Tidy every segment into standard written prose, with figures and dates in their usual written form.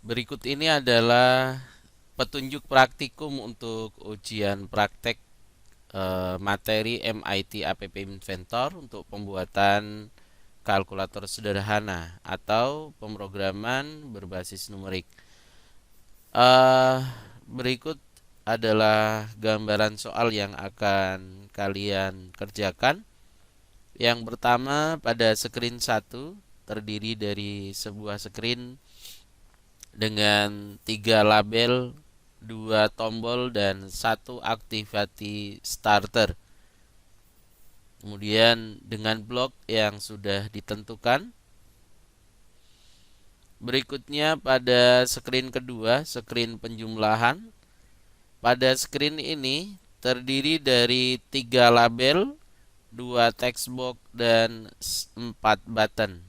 Berikut ini adalah petunjuk praktikum untuk ujian praktek materi MIT App Inventor untuk pembuatan kalkulator sederhana atau pemrograman berbasis numerik. Eh, Berikut adalah gambaran soal yang akan kalian kerjakan. Yang pertama, pada screen 1 terdiri dari sebuah screen dengan 3 label, 2 tombol, dan 1 activity starter. Kemudian dengan blok yang sudah ditentukan. Berikutnya pada screen kedua, screen penjumlahan. Pada screen ini terdiri dari 3 label, 2 text box, dan 4 button.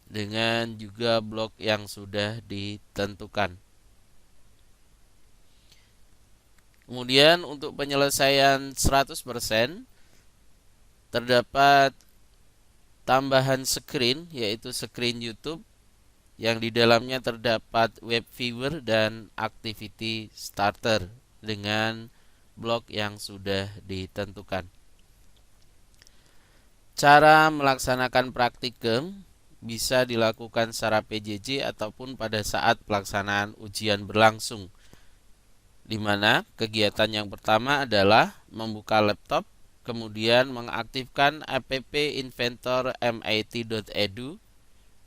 Dengan juga blok yang sudah ditentukan. Kemudian untuk penyelesaian 100% terdapat tambahan screen, yaitu screen YouTube yang di dalamnya terdapat web viewer dan activity starter dengan blok yang sudah ditentukan. Cara melaksanakan praktikum bisa dilakukan secara PJJ ataupun pada saat pelaksanaan ujian berlangsung, di mana kegiatan yang pertama adalah membuka laptop, kemudian mengaktifkan app Inventor mit.edu,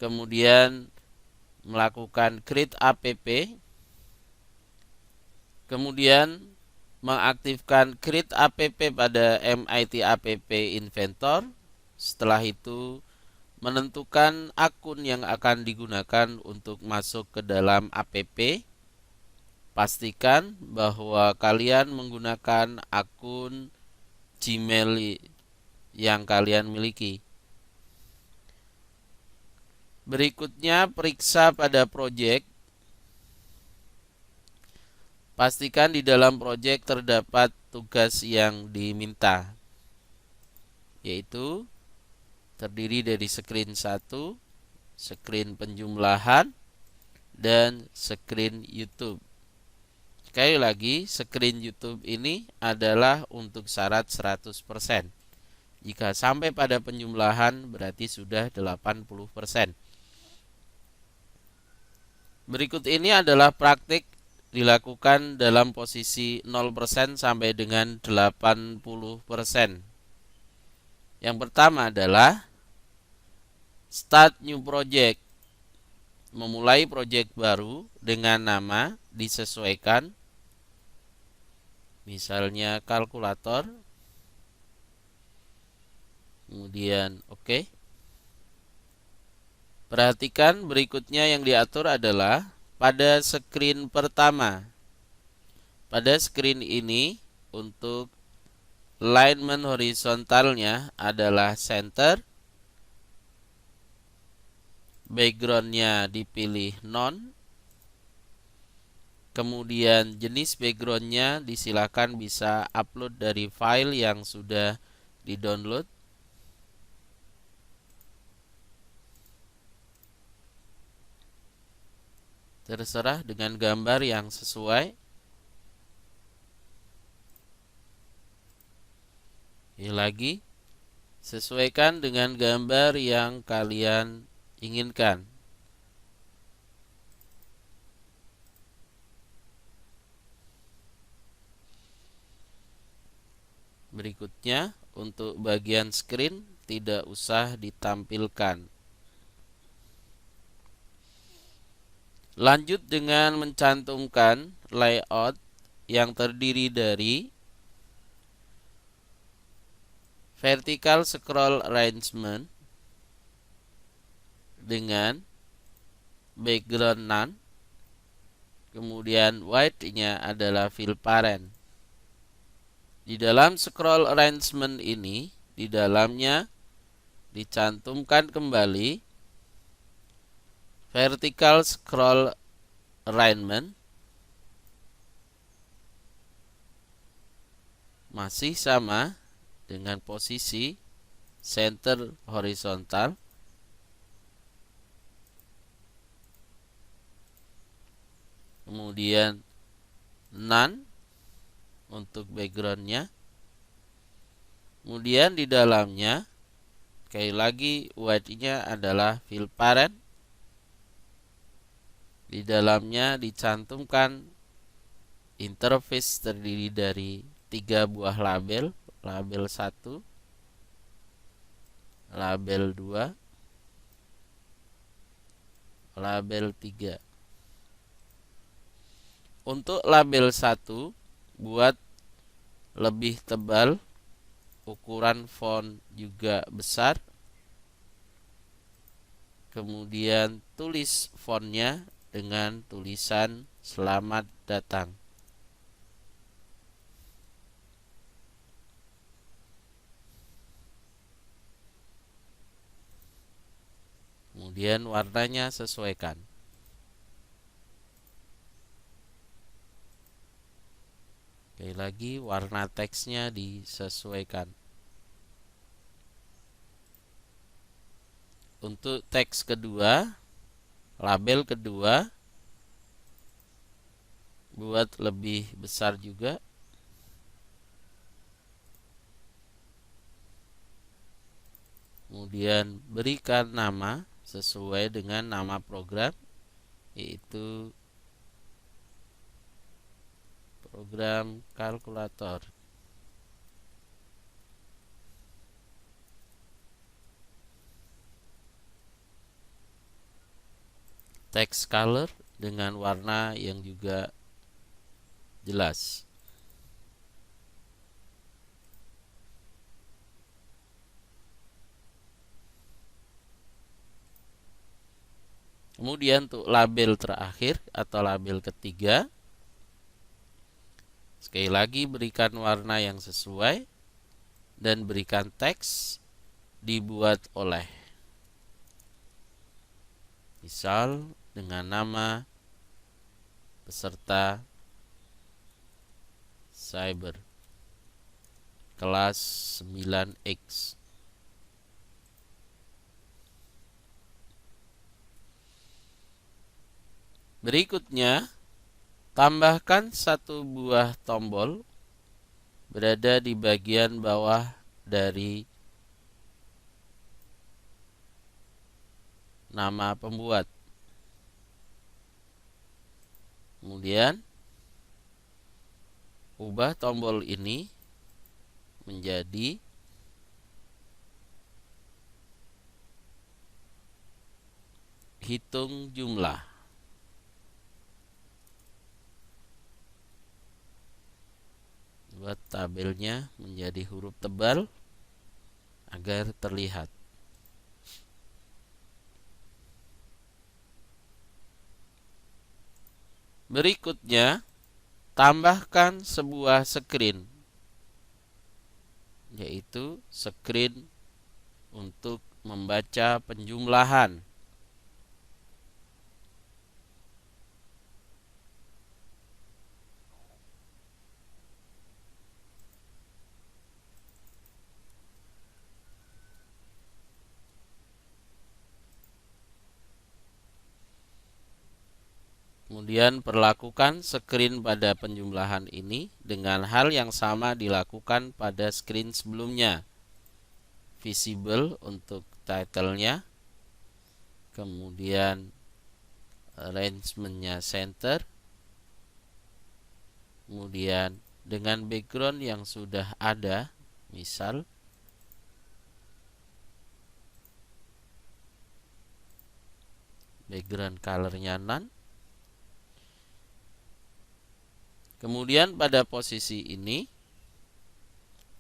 kemudian melakukan create app, kemudian mengaktifkan create app pada MIT App Inventor. Setelah itu menentukan akun yang akan digunakan untuk masuk ke dalam app. Pastikan bahwa kalian menggunakan akun Gmail yang kalian miliki. Berikutnya, periksa pada project. Pastikan di dalam project terdapat tugas yang diminta, yaitu terdiri dari screen 1, screen penjumlahan, dan screen YouTube. Sekali lagi, screen YouTube ini adalah untuk syarat 100%. Jika sampai pada penjumlahan berarti sudah 80%. Berikut ini adalah praktik dilakukan dalam posisi 0% sampai dengan 80%. Yang pertama adalah start new project. Memulai project baru dengan nama disesuaikan, misalnya kalkulator. Kemudian oke. Perhatikan berikutnya yang diatur adalah pada screen pertama. Pada screen ini untuk alignment horizontalnya adalah center. Backgroundnya dipilih non. Kemudian jenis backgroundnya disilakan bisa upload dari file yang sudah di-download. Terserah dengan gambar yang sesuai. Ini lagi, sesuaikan dengan gambar yang kalian inginkan. Berikutnya, untuk bagian screen tidak usah ditampilkan. Lanjut dengan mencantumkan layout yang terdiri dari vertical scroll arrangement dengan background none. Kemudian white-nya adalah fill parent. Di dalam scroll arrangement ini, di dalamnya dicantumkan kembali vertical scroll alignment, masih sama dengan posisi center horizontal. kemudian none untuk backgroundnya. Kemudian di dalamnya sekali lagi white-nya adalah fill parent. Di dalamnya dicantumkan interface terdiri dari 3 buah label, label 1, label 2, label 3. Untuk label 1 buat lebih tebal, ukuran font juga besar. Kemudian tulis fontnya dengan tulisan selamat datang. Kemudian warnanya sesuaikan. Sekali lagi warna teksnya disesuaikan. Untuk teks kedua, label kedua buat lebih besar juga. Kemudian berikan nama sesuai dengan nama program, yaitu program kalkulator. Text color dengan warna yang juga jelas. Kemudian untuk label terakhir atau label ketiga, sekali lagi berikan warna yang sesuai dan berikan teks dibuat oleh, misal dengan nama peserta cyber kelas 9X. Berikutnya, tambahkan 1 buah tombol berada di bagian bawah dari nama pembuat. Kemudian ubah tombol ini menjadi hitung jumlah. Buat tabelnya menjadi huruf tebal agar terlihat. Berikutnya, tambahkan sebuah screen, yaitu screen untuk membaca penjumlahan. Kemudian perlakukan screen pada penjumlahan ini dengan hal yang sama dilakukan pada screen sebelumnya. Visible untuk title-nya, kemudian arrangement-nya center, kemudian dengan background yang sudah ada, misal background color-nya none. Kemudian pada posisi ini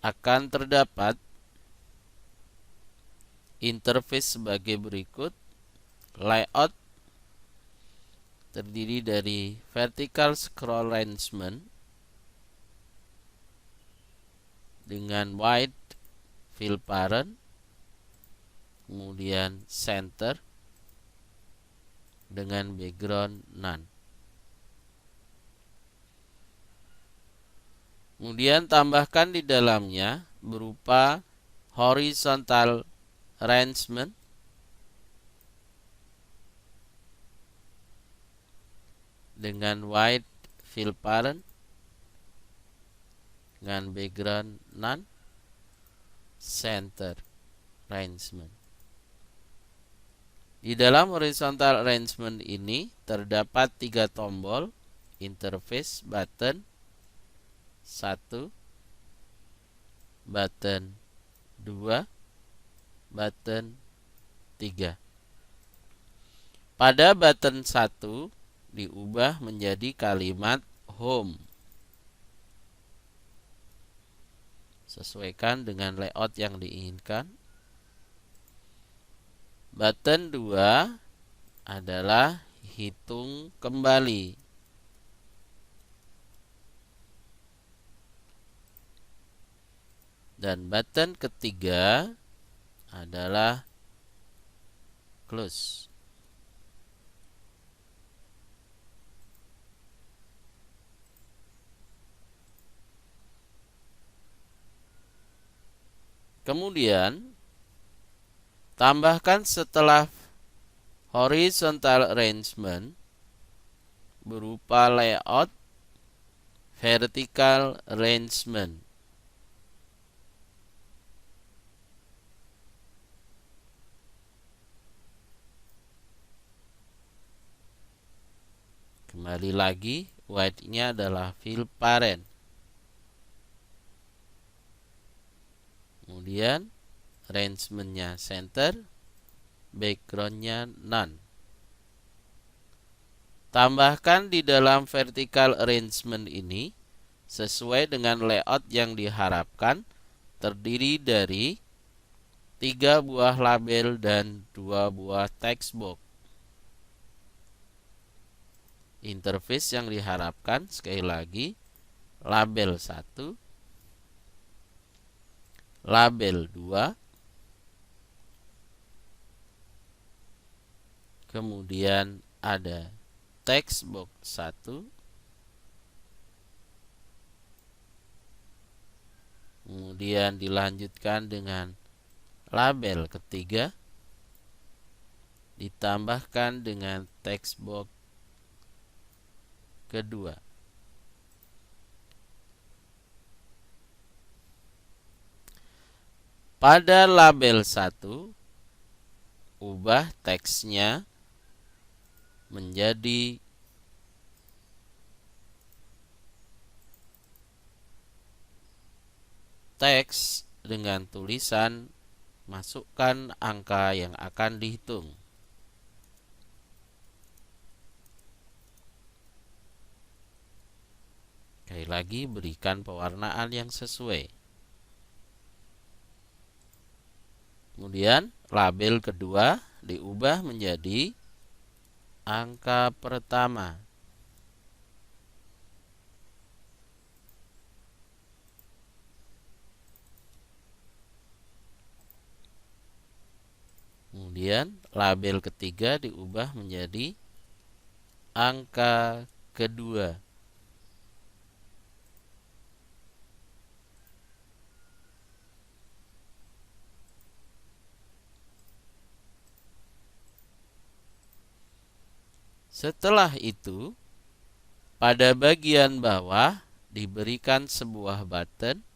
akan terdapat interface sebagai berikut. Layout terdiri dari vertical scroll arrangement dengan white fill parent, kemudian center dengan background none. Kemudian tambahkan di dalamnya berupa horizontal arrangement dengan white fill parent dengan background none, center arrangement. Di dalam horizontal arrangement ini terdapat 3 tombol interface button 1, button 2, button 3. Pada button 1 diubah menjadi kalimat home. Sesuaikan dengan layout yang diinginkan. Button 2 adalah hitung kembali. Dan button ketiga adalah close. Kemudian tambahkan setelah horizontal arrangement berupa layout vertical arrangement. Kembali lagi, white-nya adalah fill parent. Kemudian arrangement-nya center, background-nya none. Tambahkan di dalam vertical arrangement ini sesuai dengan layout yang diharapkan, terdiri dari 3 buah label dan 2 buah text box. Interface yang diharapkan sekali lagi label 1, label 2, kemudian ada text box 1, kemudian dilanjutkan dengan label ketiga, ditambahkan dengan text box kedua. Pada label 1, ubah teksnya menjadi teks dengan tulisan masukkan angka yang akan dihitung. Sekali lagi, berikan pewarnaan yang sesuai. Kemudian label kedua diubah menjadi angka pertama. Kemudian label ketiga diubah menjadi angka kedua. Setelah itu, pada bagian bawah diberikan sebuah button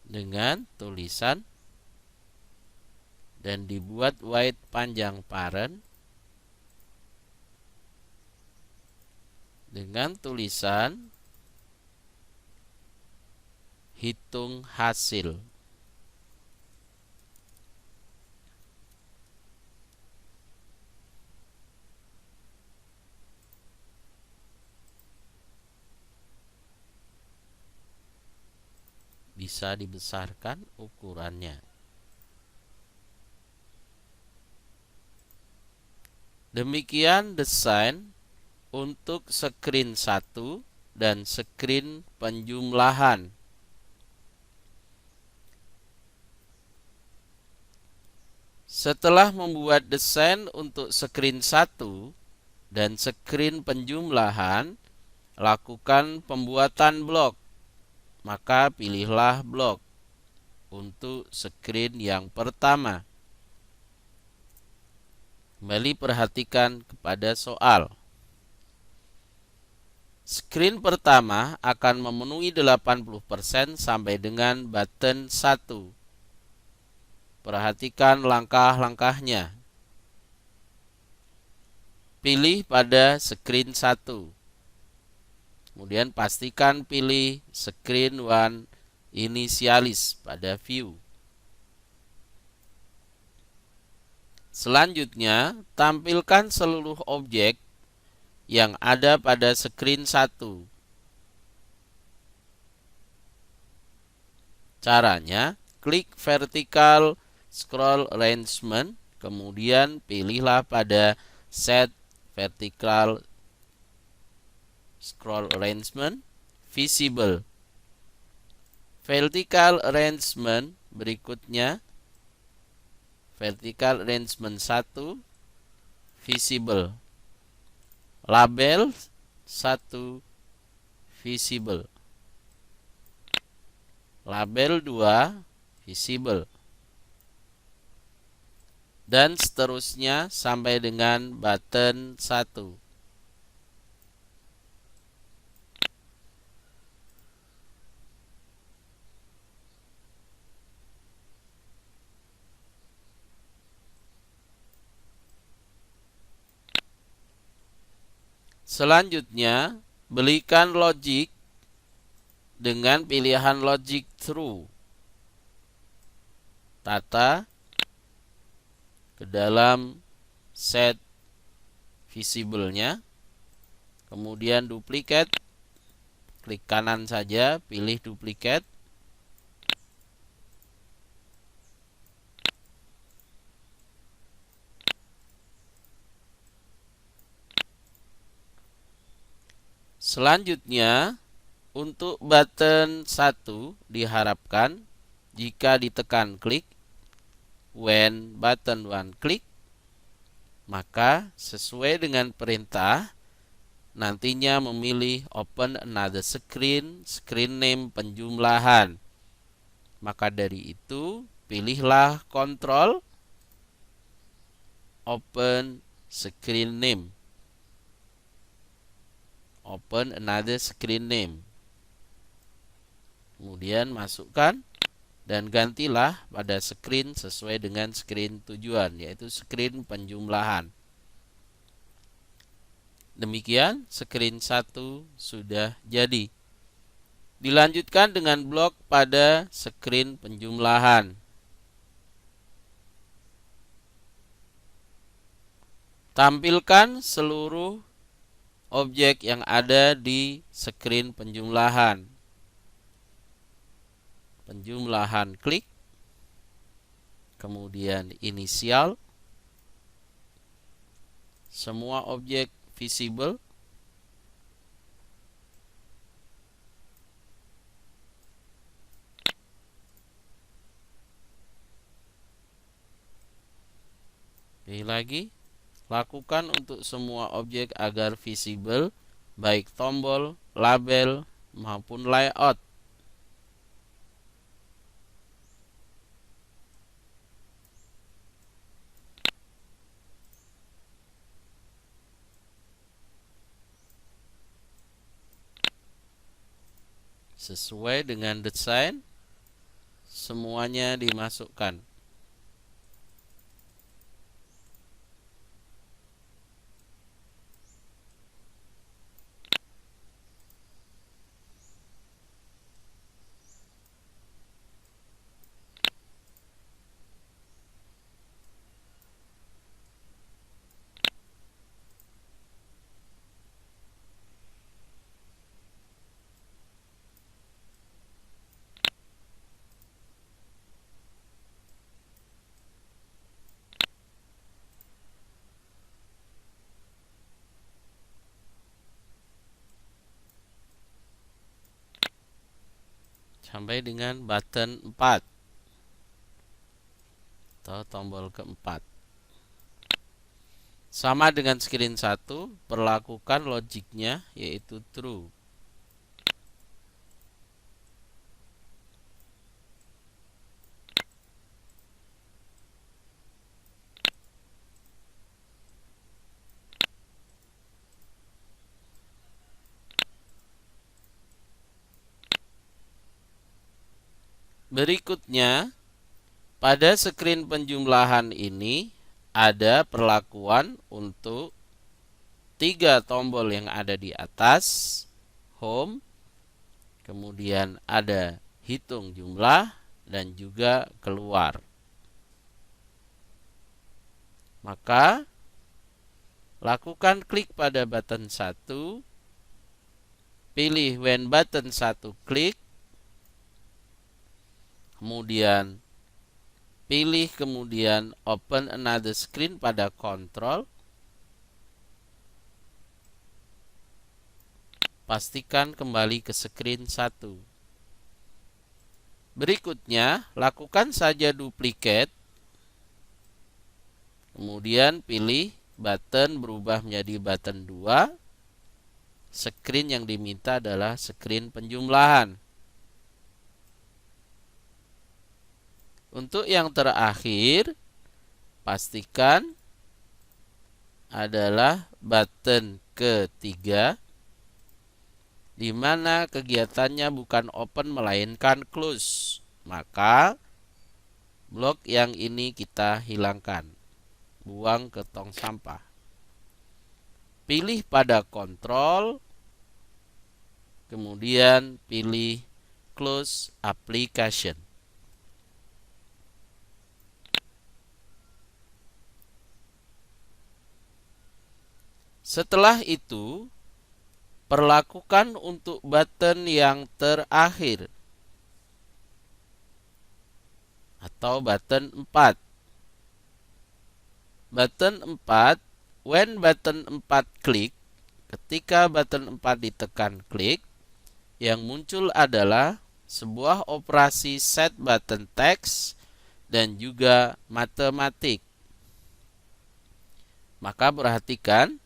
dengan tulisan dan dibuat white panjang parent dengan tulisan hitung hasil. Bisa dibesarkan ukurannya. Demikian desain untuk screen 1 dan screen penjumlahan. Setelah membuat desain untuk screen 1 dan screen penjumlahan, lakukan pembuatan blok. Maka pilihlah blok untuk screen yang pertama. Kembali perhatikan kepada soal. Screen pertama akan memenuhi 80% sampai dengan button 1. Perhatikan langkah-langkahnya. Pilih pada screen 1. Kemudian pastikan pilih screen 1 inisialis pada view. Selanjutnya, tampilkan seluruh objek yang ada pada screen 1. Caranya, klik vertical scroll arrangement, kemudian pilihlah pada set vertical scroll arrangement visible. Vertical arrangement berikutnya, vertical arrangement 1 visible. Label 1 visible. Label 2 visible. Dan seterusnya sampai dengan button 1. Selanjutnya, belikan logic dengan pilihan logic true. Tata ke dalam set visible-nya. Kemudian duplicate. Klik kanan saja, pilih duplicate. Selanjutnya, untuk button 1 diharapkan jika ditekan klik, when button 1 klik, maka sesuai dengan perintah, nantinya memilih open another screen, screen name penjumlahan. Maka dari itu, pilihlah control open screen name. Open another screen name. Kemudian masukkan dan gantilah pada screen sesuai dengan screen tujuan, yaitu screen penjumlahan. Demikian screen 1 sudah jadi. Dilanjutkan dengan blok pada screen penjumlahan. Tampilkan seluruh objek yang ada di screen penjumlahan. Penjumlahan klik, kemudian inisial, semua objek visible, pilih lagi, lakukan untuk semua objek agar visible, baik tombol, label, maupun layout. Sesuai dengan desain, semuanya dimasukkan. Sampai dengan button 4 atau tombol keempat. Sama dengan screen 1, perlakukan logiknya yaitu true. Berikutnya, pada screen penjumlahan ini ada perlakuan untuk 3 tombol yang ada di atas, home, kemudian ada hitung jumlah, dan juga keluar. Maka, lakukan klik pada button 1, pilih when button 1 klik, kemudian pilih open another screen pada kontrol. Pastikan kembali ke screen 1. Berikutnya, lakukan saja duplicate. Kemudian pilih button berubah menjadi button 2. Screen yang diminta adalah screen penjumlahan. Untuk yang terakhir, pastikan adalah button ketiga, di mana kegiatannya bukan open melainkan close. Maka blok yang ini kita hilangkan, buang ke tong sampah. Pilih pada kontrol, kemudian pilih close application. Setelah itu, perlakukan untuk button yang terakhir atau button 4. Button 4, when button 4 klik, ketika button 4 ditekan klik, yang muncul adalah sebuah operasi set button text dan juga matematik. Maka perhatikan,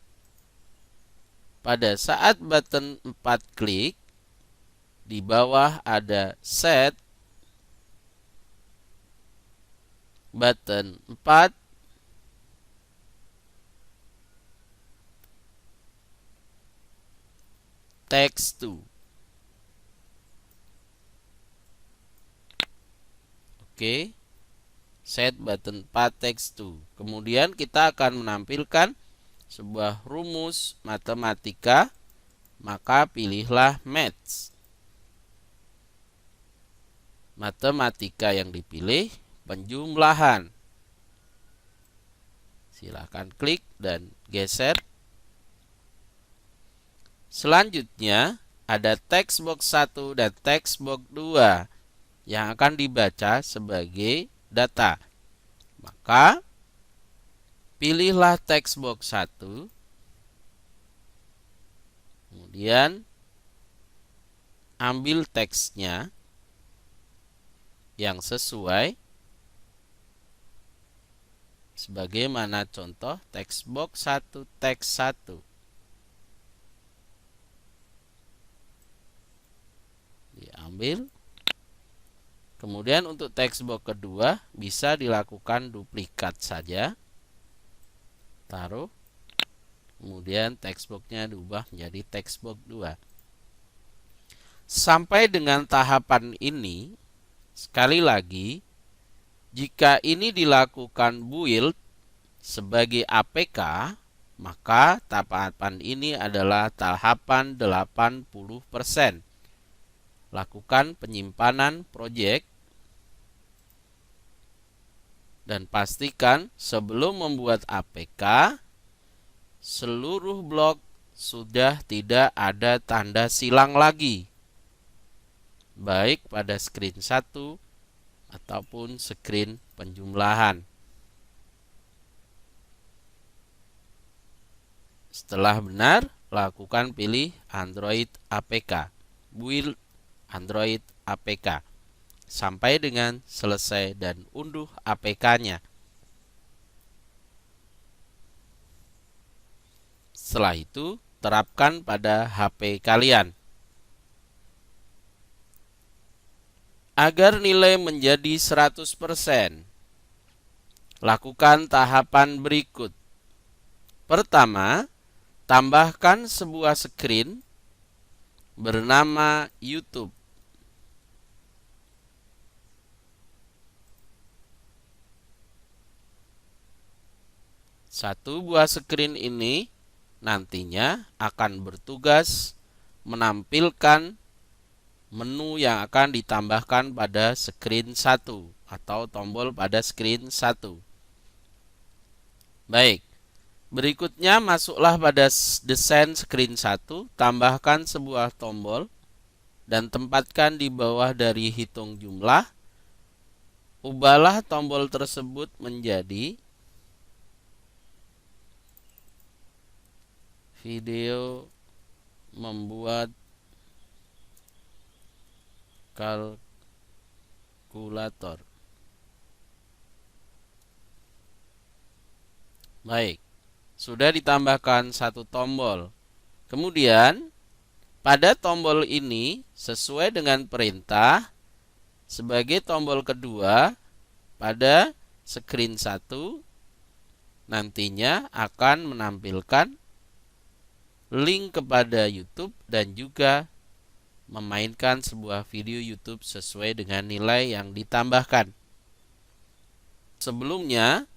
pada saat button 4 klik, di bawah ada set button 4 text 2. Oke. Set button 4 text 2. Kemudian kita akan menampilkan sebuah rumus matematika, maka pilihlah Maths. Matematika yang dipilih penjumlahan. Silakan klik dan geser. Selanjutnya ada text box 1 dan text box 2 yang akan dibaca sebagai data. Maka pilihlah text box 1, kemudian ambil teksnya yang sesuai, sebagaimana contoh text box 1 teks 1. Diambil. Kemudian untuk text box kedua bisa dilakukan duplikat saja. Taruh. Kemudian text box-nya diubah menjadi text box 2. Sampai dengan tahapan ini, sekali lagi, jika ini dilakukan build sebagai APK, maka tahapan ini adalah tahapan 80%. Lakukan penyimpanan project dan pastikan sebelum membuat APK, seluruh blok sudah tidak ada tanda silang lagi, baik pada screen 1 ataupun screen penjumlahan. Setelah benar, lakukan pilih Android APK, build Android APK, sampai dengan selesai dan unduh APK-nya. Setelah itu, terapkan pada HP kalian. Agar nilai menjadi 100%, lakukan tahapan berikut. Pertama, tambahkan sebuah screen bernama YouTube. Satu buah screen ini nantinya akan bertugas menampilkan menu yang akan ditambahkan pada screen 1 atau tombol pada screen 1. Baik, berikutnya masuklah pada desain screen 1, tambahkan sebuah tombol dan tempatkan di bawah dari hitung jumlah. Ubahlah tombol tersebut menjadi video membuat kalkulator. Baik, sudah ditambahkan satu tombol. Kemudian pada tombol ini sesuai dengan perintah, sebagai tombol kedua pada screen 1 nantinya akan menampilkan link kepada YouTube dan juga memainkan sebuah video YouTube sesuai dengan nilai yang ditambahkan. Sebelumnya,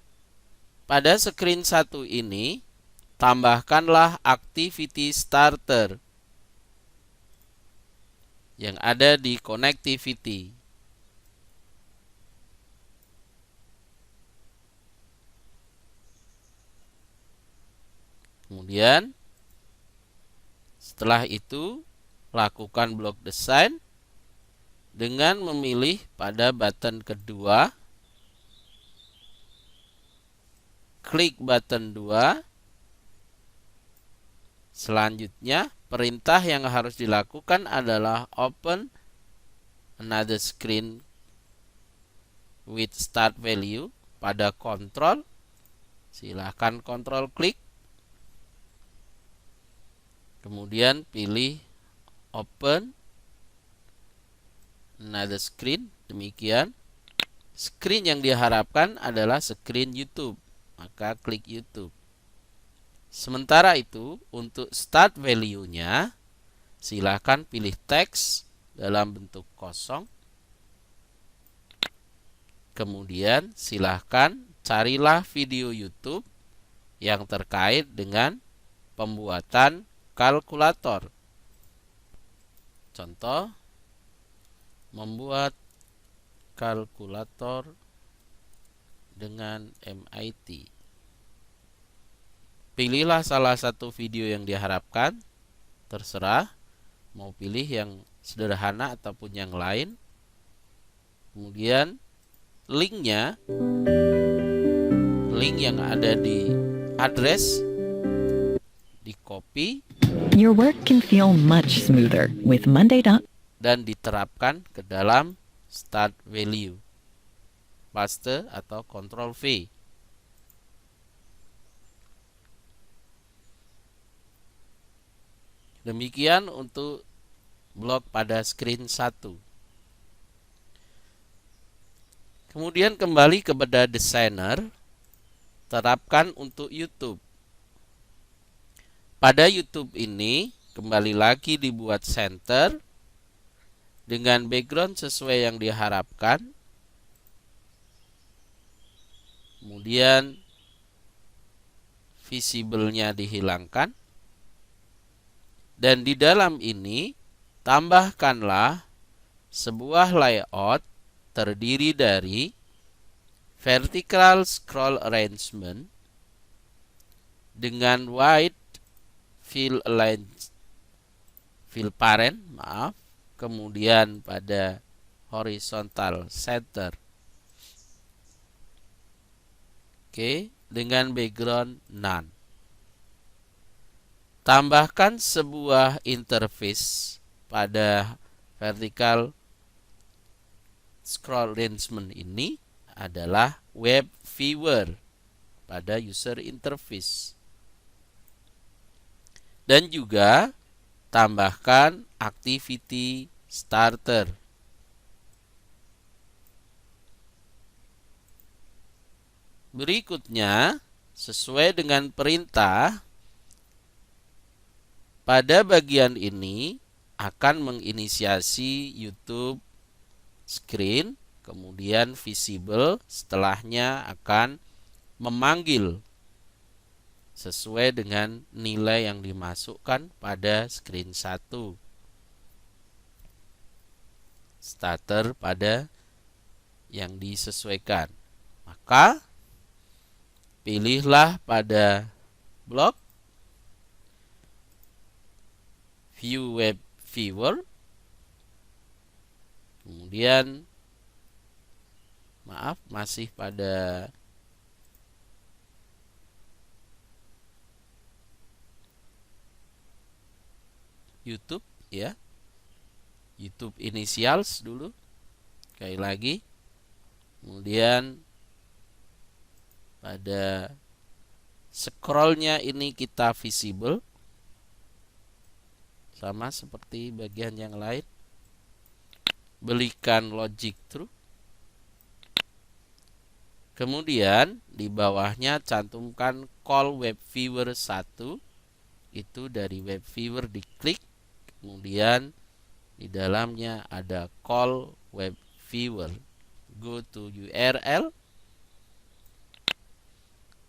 pada screen 1 ini, tambahkanlah activity starter yang ada di connectivity. Kemudian, setelah itu, lakukan blok desain dengan memilih pada button kedua, klik button 2. Selanjutnya, perintah yang harus dilakukan adalah open another screen with start value pada kontrol. Silahkan kontrol klik. Kemudian pilih open another screen. Demikian. Screen yang diharapkan adalah screen YouTube. Maka klik YouTube. Sementara itu, untuk start value-nya, silahkan pilih teks dalam bentuk kosong. Kemudian silahkan carilah video YouTube yang terkait dengan pembuatan kalkulator. Contoh, membuat kalkulator dengan MIT. Pilihlah salah satu video yang diharapkan, terserah mau pilih yang sederhana ataupun yang lain. Kemudian link yang ada di address di copy. Your work can feel much smoother with Monday. Dan diterapkan ke dalam start value. Paste atau Ctrl V. Demikian untuk blok pada screen 1. Kemudian kembali kepada designer, terapkan untuk YouTube. Pada YouTube ini, kembali lagi dibuat center dengan background sesuai yang diharapkan. Kemudian visible-nya dihilangkan. Dan di dalam ini tambahkanlah sebuah layout terdiri dari vertical scroll arrangement dengan wide fill parent, kemudian pada horizontal center. Oke, dengan background none. Tambahkan sebuah interface pada vertical scroll arrangement ini adalah web viewer pada user interface. Dan juga tambahkan activity starter. Berikutnya, sesuai dengan perintah, pada bagian ini akan menginisiasi YouTube screen, kemudian visible, setelahnya akan memanggil sesuai dengan nilai yang dimasukkan pada screen 1. Starter pada yang disesuaikan. Maka pilihlah pada blok View Web Viewer. Kemudian masih pada YouTube ya. YouTube Initials dulu. Sekali lagi. Kemudian pada scrollnya ini kita visible. Sama seperti bagian yang lain. Belikan logic true. Kemudian di bawahnya cantumkan call web viewer 1. Itu dari web viewer diklik. Kemudian di dalamnya ada call web viewer. Go to URL.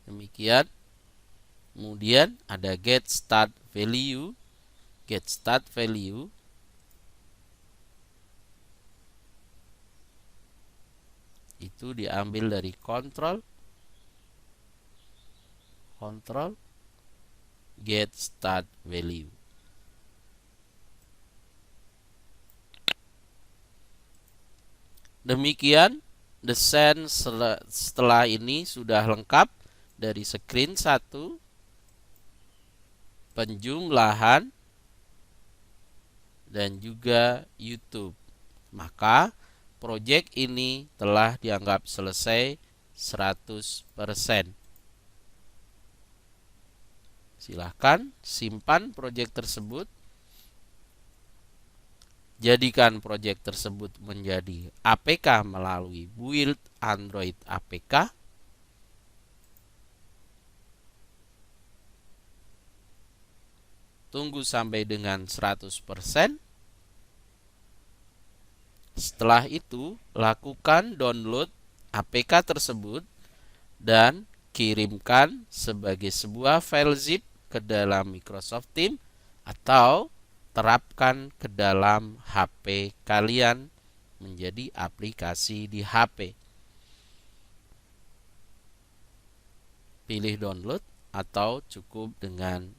Demikian. Kemudian ada get start value. Get start value. Itu diambil dari control get start value. Demikian desain setelah ini sudah lengkap dari screen 1, penjumlahan, dan juga YouTube. Maka proyek ini telah dianggap selesai 100%. Silahkan simpan proyek tersebut. Jadikan proyek tersebut menjadi APK melalui build Android APK. Tunggu sampai dengan 100%. Setelah itu, lakukan download APK tersebut dan kirimkan sebagai sebuah file zip ke dalam Microsoft Teams atau terapkan ke dalam HP kalian menjadi aplikasi di HP. Pilih download atau cukup dengan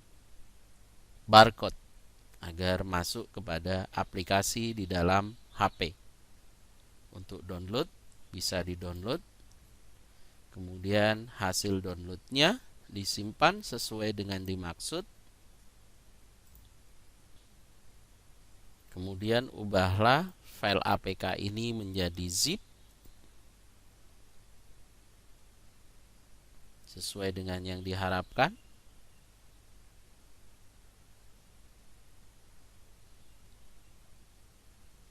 barcode agar masuk kepada aplikasi di dalam HP. Untuk download bisa di-download. Kemudian hasil downloadnya disimpan sesuai dengan dimaksud. Kemudian ubahlah file APK ini menjadi zip sesuai dengan yang diharapkan.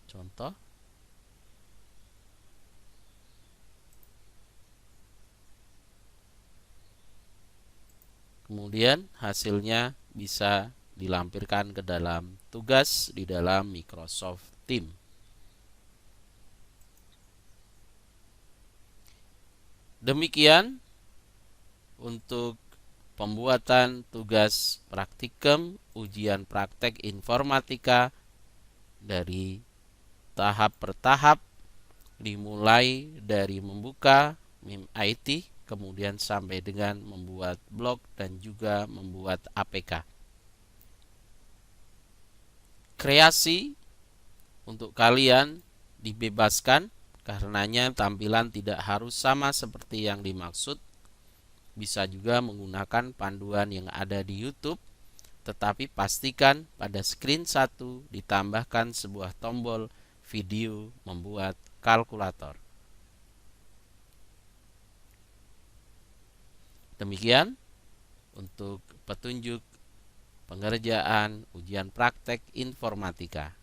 Contoh. Kemudian hasilnya bisa dilampirkan ke dalam tugas di dalam Microsoft Teams. Demikian untuk pembuatan tugas praktikum ujian praktek informatika dari tahap per tahap, dimulai dari membuka MIMIT, kemudian sampai dengan membuat blog dan juga membuat APK. Kreasi untuk kalian dibebaskan, karenanya tampilan tidak harus sama seperti yang dimaksud. Bisa juga menggunakan panduan yang ada di YouTube, tetapi pastikan pada screen 1 ditambahkan sebuah tombol video membuat kalkulator. Demikian untuk petunjuk pengerjaan ujian praktek informatika.